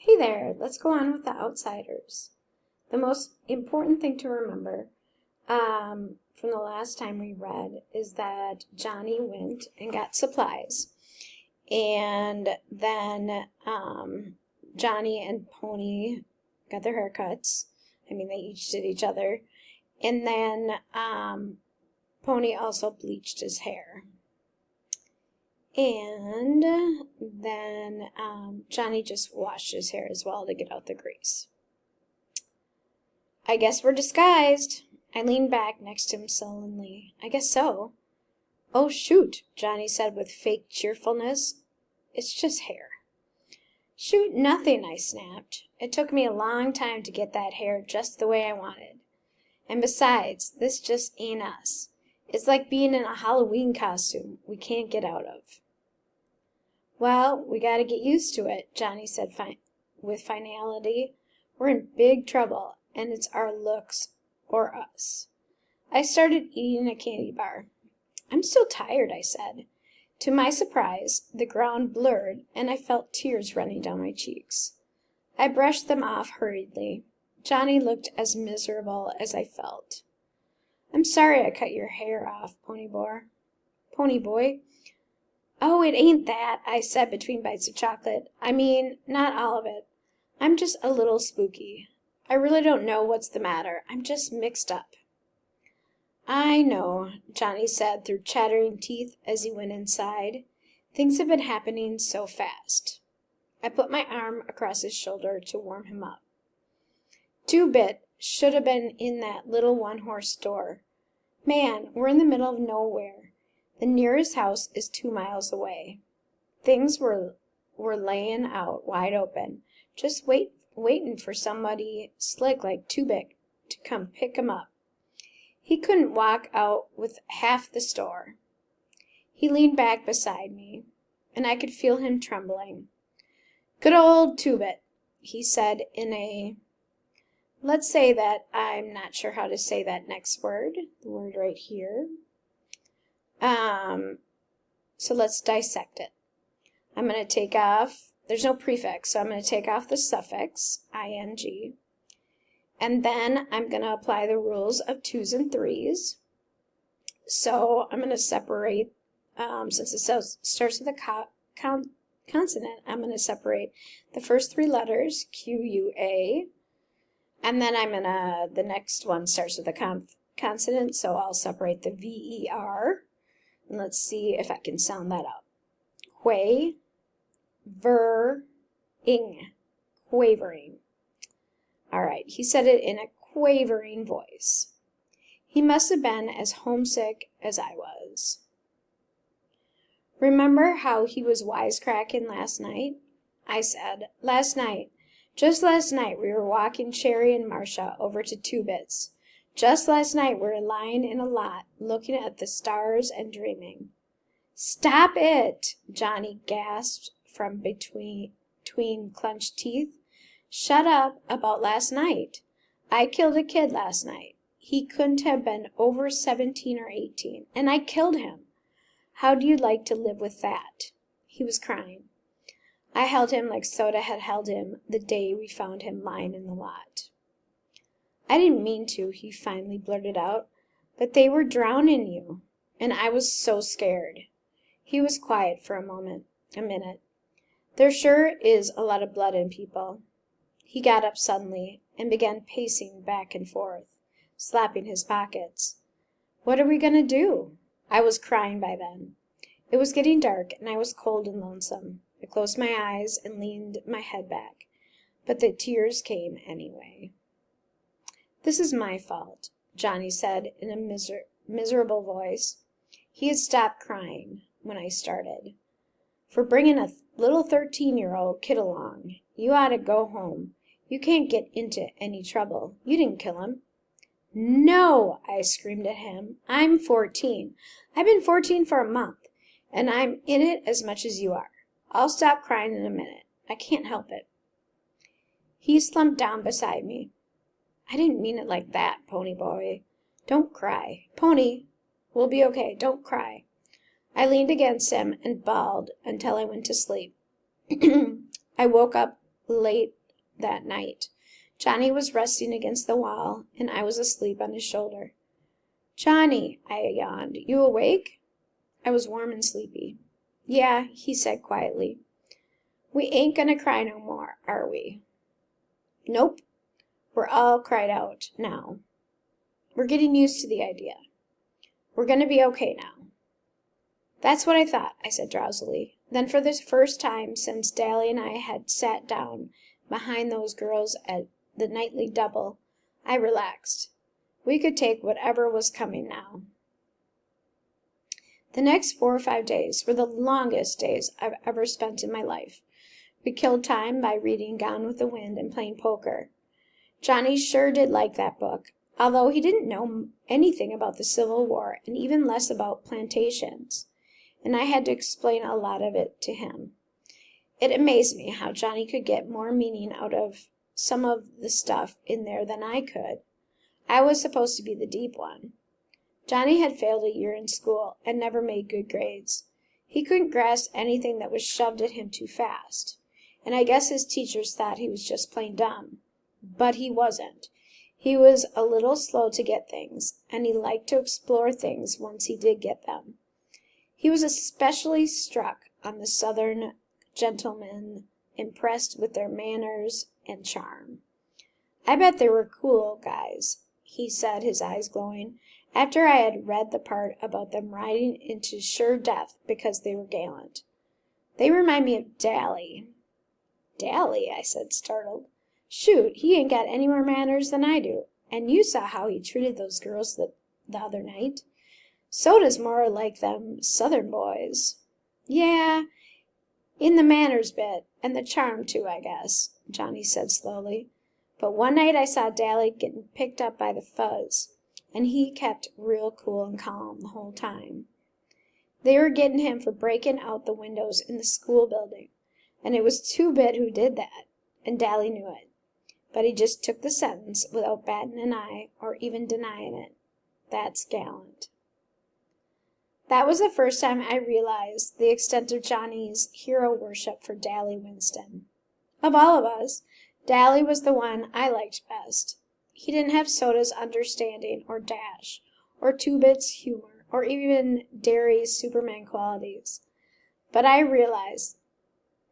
Hey there, let's go on with the outsiders. The most important thing to remember from the last time we read is that Johnny went and got supplies. And then Johnny and Pony got their haircuts. I mean, they each did each other. And then Pony also bleached his hair. And then Johnny just washed his hair as well to get out the grease. I guess we're disguised. I leaned back next to him sullenly. I guess so. Oh, shoot, Johnny said with fake cheerfulness. It's just hair. Shoot, nothing, I snapped. It took me a long time to get that hair just the way I wanted. And besides, this just ain't us. It's like being in a Halloween costume we can't get out of. Well, we gotta get used to it, Johnny said with finality. We're in big trouble, and it's our looks or us. I started eating a candy bar. I'm still tired, I said. To my surprise, the ground blurred, and I felt tears running down my cheeks. I brushed them off hurriedly. Johnny looked as miserable as I felt. I'm sorry I cut your hair off, Pony Boy. Oh, it ain't that, I said between bites of chocolate. I mean, not all of it. I'm just a little spooky. I really don't know what's the matter. I'm just mixed up. I know, Johnny said through chattering teeth as he went inside. Things have been happening so fast. I put my arm across his shoulder to warm him up. 2-Bit should have been in that little one-horse store. Man, we're in the middle of nowhere. The nearest house is 2 miles away. Things were laying out wide open, just waiting for somebody slick like 2-Bit to come pick 'em up. He couldn't walk out with half the store. He leaned back beside me, and I could feel him trembling. Good old 2-Bit, he said in a... Let's say that I'm not sure how to say that next word, the word right here. So let's dissect it. I'm going to take off, there's no prefix, so I'm going to take off the suffix, ing, and then I'm going to apply the rules of 2s and 3s. So I'm going to separate, since it starts with a consonant, I'm going to separate the first 3 letters, Q-U-A, and then the next one starts with a consonant, so I'll separate the V-E-R. And let's see if I can sound that out. Quavering. Quavering. All right, he said it in a quavering voice. He must have been as homesick as I was. Remember how he was wisecracking last night? I said, just last night we were walking Cherry and Marcia over to 2-Bit's. Just last night we were lying in a lot, looking at the stars and dreaming. Stop it, Johnny gasped from between clenched teeth. Shut up about last night. I killed a kid last night. He couldn't have been over 17 or 18, and I killed him. How do you like to live with that? He was crying. I held him like Soda had held him the day we found him lying in the lot. I didn't mean to, he finally blurted out, but they were drowning you, and I was so scared. He was quiet for a minute. There sure is a lot of blood in people. He got up suddenly and began pacing back and forth, slapping his pockets. What are we going to do? I was crying by then. It was getting dark, and I was cold and lonesome. I closed my eyes and leaned my head back, but the tears came anyway. This is my fault, Johnny said in a miserable voice. He had stopped crying when I started. For bringing a little 13-year-old kid along. You ought to go home. You can't get into any trouble. You didn't kill him. No, I screamed at him. I'm 14. I've been 14 for a month, and I'm in it as much as you are. I'll stop crying in a minute. I can't help it. He slumped down beside me. I didn't mean it like that, Pony Boy. Don't cry. Pony, we'll be okay. Don't cry. I leaned against him and bawled until I went to sleep. I woke up late that night. Johnny was resting against the wall, and I was asleep on his shoulder. "Johnny," I yawned, "you awake?" I was warm and sleepy. "Yeah," he said quietly. "We ain't gonna cry no more, are we?" "Nope." We're all cried out now. We're getting used to the idea. We're gonna be okay now. "That's what I thought," I said drowsily. Then for the first time since Dally and I had sat down behind those girls at the nightly double, I relaxed. We could take whatever was coming now. The next 4 or 5 days were the longest days I've ever spent in my life. We killed time by reading Gone with the Wind and playing poker. Johnny sure did like that book, although he didn't know anything about the Civil War and even less about plantations, and I had to explain a lot of it to him. It amazed me how Johnny could get more meaning out of some of the stuff in there than I could. I was supposed to be the deep one. Johnny had failed a year in school and never made good grades. He couldn't grasp anything that was shoved at him too fast, and I guess his teachers thought he was just plain dumb. But he wasn't. He was a little slow to get things, and he liked to explore things once he did get them. He was especially struck on the Southern gentlemen, impressed with their manners and charm. "I bet they were cool guys," he said, his eyes glowing, after I had read the part about them riding into sure death because they were gallant. "They remind me of Dally." "Dally?" I said, startled. "Shoot, he ain't got any more manners than I do, and you saw how he treated those girls the other night. Soda's more like them Southern boys." "Yeah, in the manners bit, and the charm too, I guess," Johnny said slowly. "But one night I saw Dally getting picked up by the fuzz, and he kept real cool and calm the whole time. They were getting him for breaking out the windows in the school building, and it was Two-Bit who did that, and Dally knew it. But he just took the sentence without batting an eye or even denying it. That's gallant." That was the first time I realized the extent of Johnny's hero worship for Dally Winston. Of all of us, Dally was the one I liked best. He didn't have Soda's understanding or dash, or Two-Bit's humor, or even Derry's Superman qualities. But I realized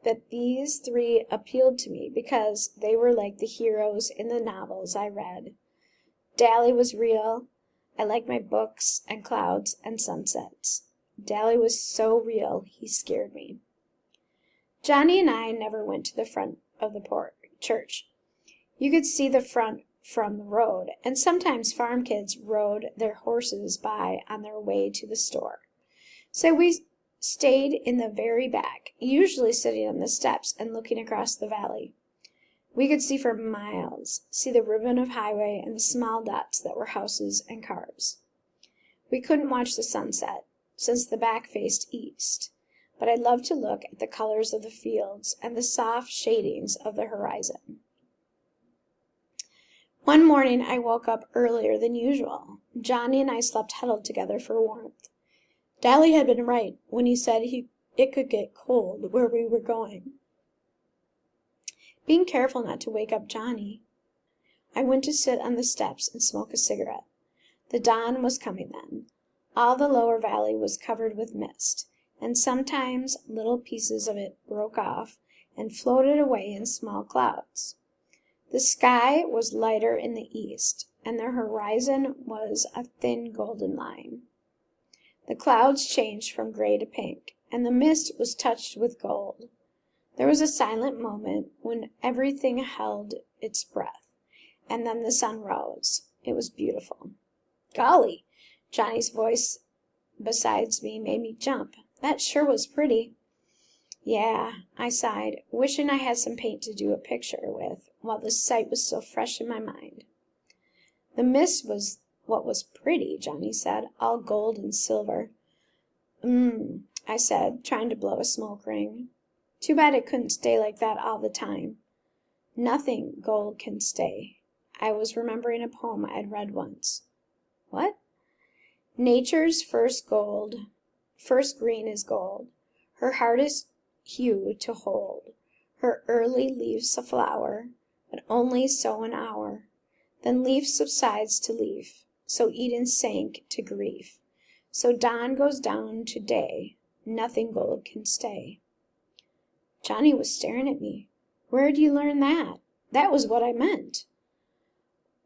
that these three appealed to me because they were like the heroes in the novels I read. Dally was real. I liked my books and clouds and sunsets. Dally was so real, he scared me. Johnny and I never went to the front of the church. You could see the front from the road, and sometimes farm kids rode their horses by on their way to the store. So we stayed in the very back, usually sitting on the steps and looking across the valley. We could see for miles, see the ribbon of highway and the small dots that were houses and cars. We couldn't watch the sunset, since the back faced east, but I loved to look at the colors of the fields and the soft shadings of the horizon. One morning I woke up earlier than usual. Johnny and I slept huddled together for warmth. Dally had been right when he said it could get cold where we were going. Being careful not to wake up Johnny, I went to sit on the steps and smoke a cigarette. The dawn was coming then. All the lower valley was covered with mist, and sometimes little pieces of it broke off and floated away in small clouds. The sky was lighter in the east, and the horizon was a thin golden line. The clouds changed from gray to pink, and the mist was touched with gold. There was a silent moment when everything held its breath, and then the sun rose. It was beautiful. "Golly!" Johnny's voice beside me made me jump. "That sure was pretty." "Yeah," I sighed, wishing I had some paint to do a picture with while the sight was still fresh in my mind. "The mist was what was pretty," Johnny said, "all gold and silver." I said, trying to blow a smoke ring. "Too bad it couldn't stay like that all the time." "Nothing gold can stay." I was remembering a poem I'd read once. "What?" "Nature's first green is gold. Her hardest hue to hold. Her early leaves a flower, but only so an hour. Then leaf subsides to leaf, so Eden sank to grief. So dawn goes down to day, nothing gold can stay. Johnny was staring at me. Where'd you learn that? That was what I meant.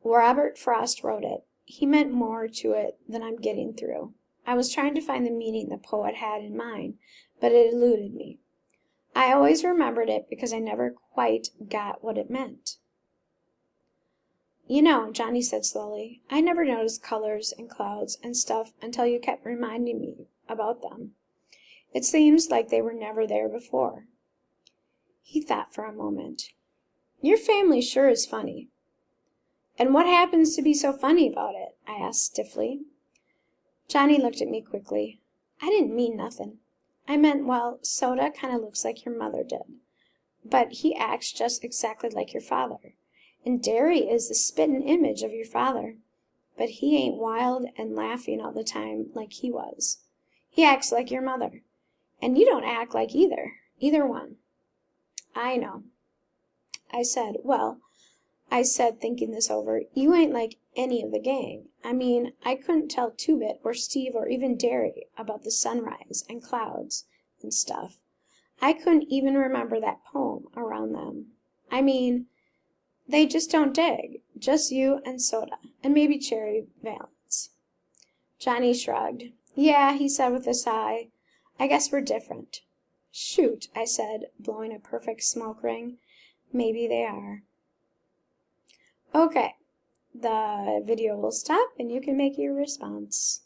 Robert Frost wrote it. He meant more to it than I'm getting through. I was trying to find the meaning the poet had in mind, but it eluded me. I always remembered it because I never quite got what it meant. You know, Johnny said slowly, I never noticed colors and clouds and stuff until you kept reminding me about them. It seems like they were never there before. He thought for a moment. Your family sure is funny. And what happens to be so funny about it? I asked stiffly. Johnny looked at me quickly. I didn't mean nothing. I meant, well, Soda kind of looks like your mother did. But he acts just exactly like your father. And Derry is the spittin' image of your father. But he ain't wild and laughing all the time like he was. He acts like your mother. And you don't act like either one. I know. I said, thinking this over, you ain't like any of the gang. I mean, I couldn't tell Two-Bit or Steve or even Derry about the sunrise and clouds and stuff. I couldn't even remember that poem around them. I mean, they just don't dig. Just you and Soda, and maybe Cherry Valance. Johnny shrugged. Yeah, he said with a sigh, I guess we're different. Shoot, I said, blowing a perfect smoke ring. Maybe they are. Okay, the video will stop and you can make your response.